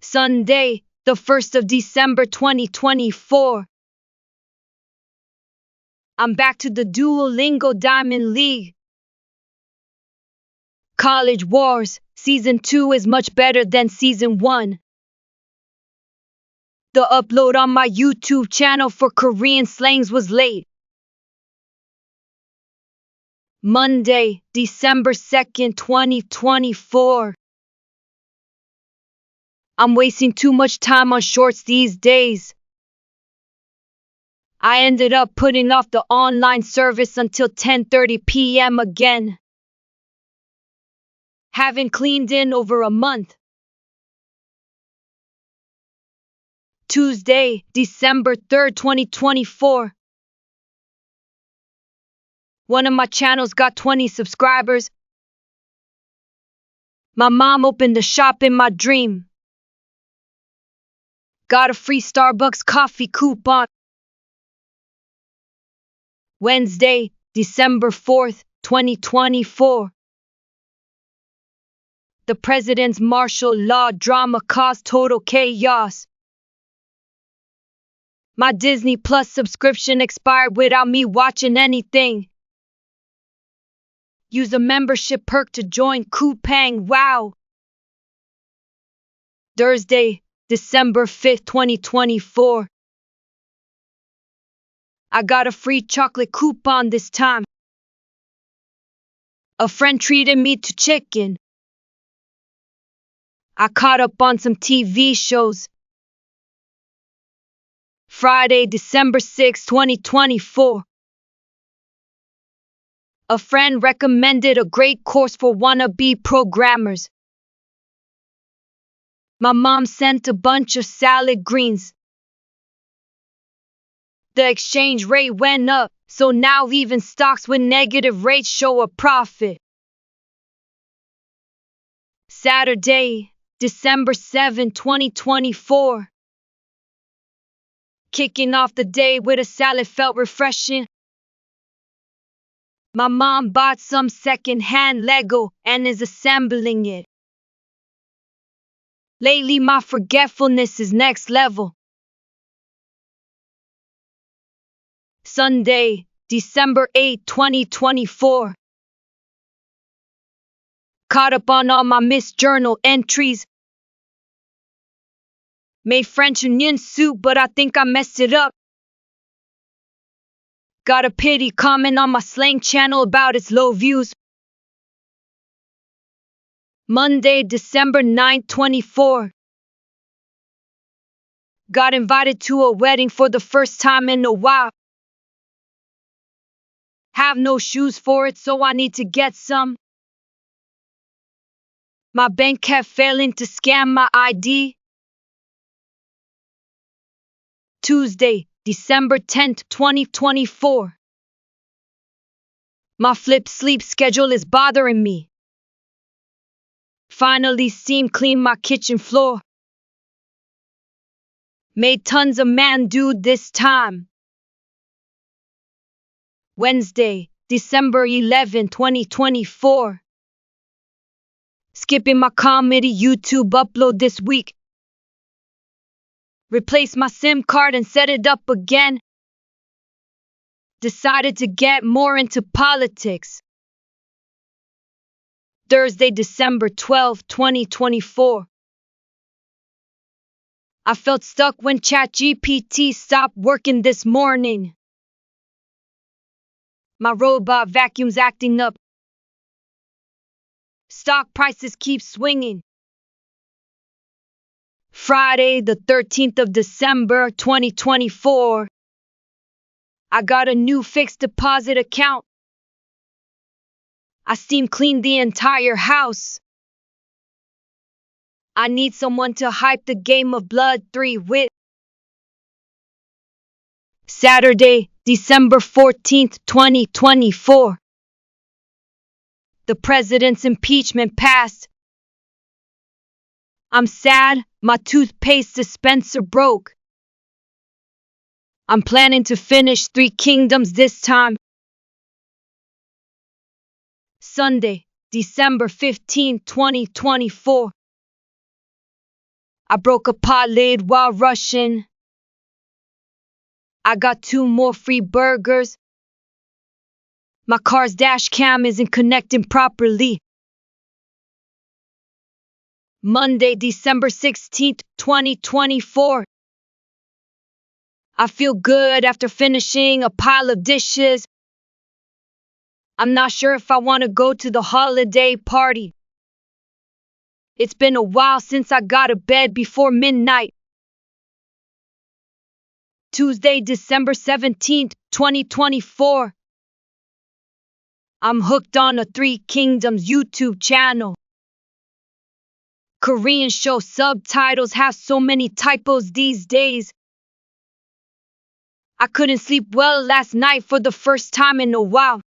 Sunday, the 1st of December 2024. I'm back to the Duolingo Diamond League. College Wars, Season 2 is much better than Season 1. The upload on my YouTube channel for Korean slangs was late. Monday, December 2nd, 2024. I'm wasting too much time on shorts these days. I ended up putting off the online service until 10:30 p.m. again. Haven't cleaned in over a month. Tuesday, December 3rd, 2024. One of my channels got 20 subscribers. My mom opened a shop in my dream. Got a free Starbucks coffee coupon. Wednesday, December 4th, 2024. The president's martial law drama caused total chaos. My Disney Plus subscription expired without me watching anything. Use a membership perk to join Coupang. Wow! Thursday, December 5th, 2024. I got a free chocolate coupon this time. A friend treated me to chicken. I caught up on some TV shows. Friday, December 6th, 2024. A friend recommended a great course for wannabe programmers. My mom sent a bunch of salad greens. The exchange rate went up, so now even stocks with negative rates show a profit. Saturday, December 7th, 2024. Kicking off the day with a salad felt refreshing. My mom bought some second-hand Lego and is assembling it. Lately, my forgetfulness is next level. Sunday, December 8th, 2024. Caught up on all my missed journal entries. Made French onion soup, but I think I messed it up. Got a pity comment on my slang channel about its low views. Monday, December 9th, 24. Got invited to a wedding for the first time in a while. Have no shoes for it, so I need to get some. My bank kept failing to scan my ID. Tuesday, December 10th, 2024. My flip sleep schedule is bothering me. Finally steam cleaned my kitchen floor. Made tons of man-dude this time. Wednesday, December 11th, 2024. Skipping my comedy YouTube upload this week. Replaced my SIM card and set it up again. Decided to get more into politics. Thursday, December 12th, 2024. I felt stuck when ChatGPT stopped working this morning. My robot vacuum's acting up. Stock prices keep swinging. Friday, the 13th of December, 2024. I got a new fixed deposit account. I steam cleaned the entire house. I need someone to hype the Game of Blood 3 with. Saturday, December 14th, 2024. The president's impeachment passed. I'm sad, my toothpaste dispenser broke. I'm planning to finish 3 Kingdoms this time. Sunday, December 15th, 2024. I broke a pot lid while rushing. I got 2 more free burgers. My car's dash cam isn't connecting properly. Monday, December 16th, 2024. I feel good after finishing a pile of dishes. I'm not sure if I want to go to the holiday party. It's been a while since I got to bed before midnight. Tuesday, December 17th, 2024. I'm hooked on a Three Kingdoms YouTube channel. Korean show subtitles have so many typos these days. I couldn't sleep well last night for the first time in a while.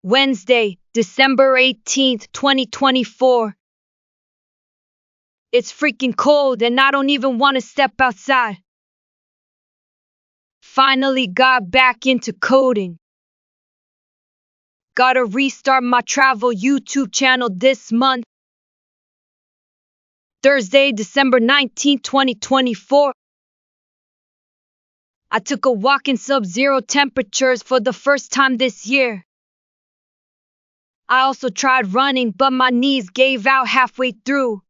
Wednesday, December 18th, 2024. It's freaking cold and I don't even want to step outside. Finally got back into coding. Gotta restart my travel YouTube channel this month. Thursday, December 19th, 2024. I took a walk in sub-zero temperatures for the first time this year. I also tried running, but my knees gave out halfway through.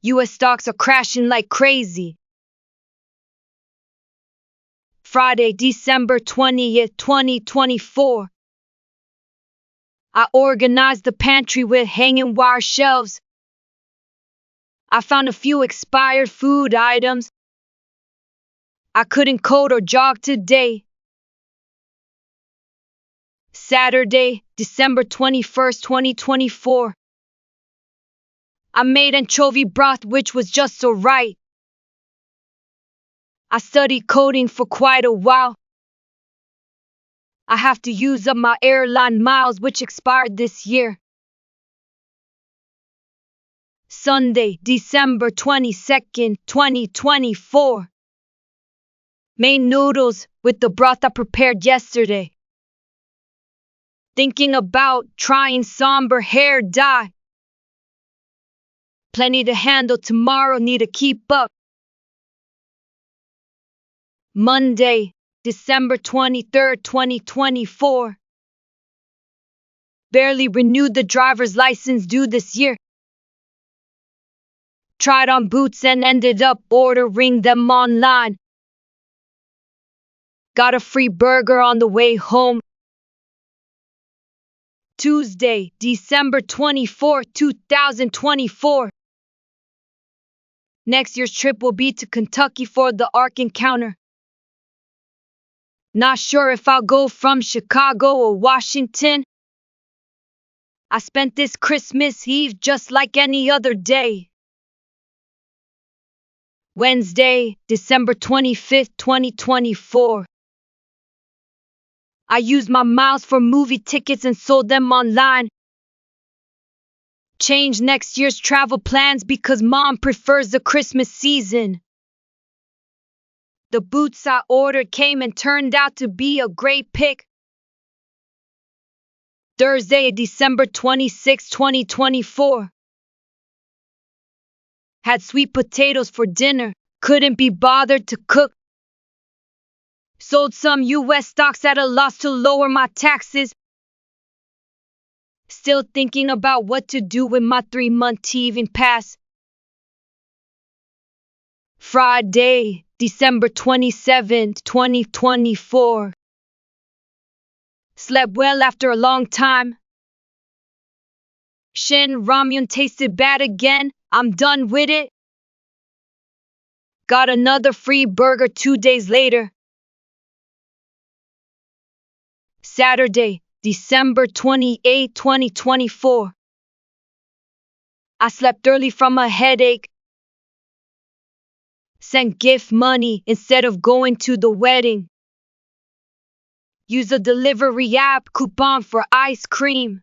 US stocks are crashing like crazy. Friday, December 20th, 2024. I organized the pantry with hanging wire shelves. I found a few expired food items. I couldn't code or jog today. Saturday, December 21st, 2024. I made anchovy broth, which was just so right. I studied coding for quite a while. I have to use up my airline miles, which expired this year. Sunday, December 22nd, 2024. Made noodles with the broth I prepared yesterday. Thinking about trying somber hair dye. Plenty to handle tomorrow, need to keep up. Monday, December 23rd, 2024. Barely renewed the driver's license due this year. Tried on boots and ended up ordering them online. Got a free burger on the way home. Tuesday, December 24th, 2024. Next year's trip will be to Kentucky for the Ark Encounter. Not sure if I'll go from Chicago or Washington. I spent this Christmas Eve just like any other day. Wednesday, December 25th, 2024. I used my miles for movie tickets and sold them online. Changed next year's travel plans because Mom prefers the Christmas season. The boots I ordered came and turned out to be a great pick. Thursday, December 26, 2024. Had sweet potatoes for dinner, couldn't be bothered to cook. Sold some US stocks at a loss to lower my taxes. Still thinking about what to do with my 3-month TVing pass. Friday, December 27th, 2024. Slept well after a long time. Shinramyun tasted bad again. I'm done with it. Got another free burger 2 days later. Saturday, December 28, 2024. I slept early from a headache. Sent gift money instead of going to the wedding. Use a delivery app coupon for ice cream.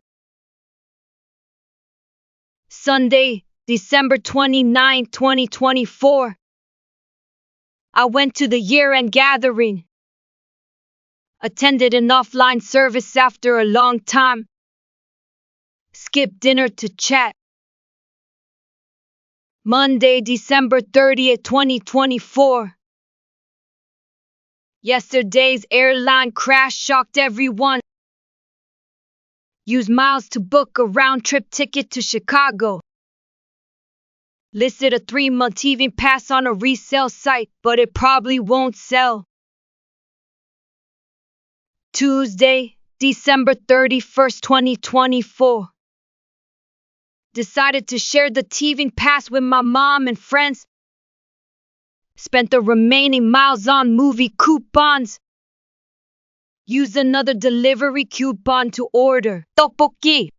Sunday, December 29, 2024. I went to the year-end gathering. Attended an offline service after a long time. Skipped dinner to chat. Monday, December 30th, 2024. Yesterday's airline crash shocked everyone. Use miles to book a round-trip ticket to Chicago. Listed a 3-month tving pass on a resale site, but it probably won't sell. Tuesday, December 31st, 2024. Decided to share the tving pass with my mom and friends. Spent the remaining miles on movie coupons. Used another delivery coupon to order tteokbokki.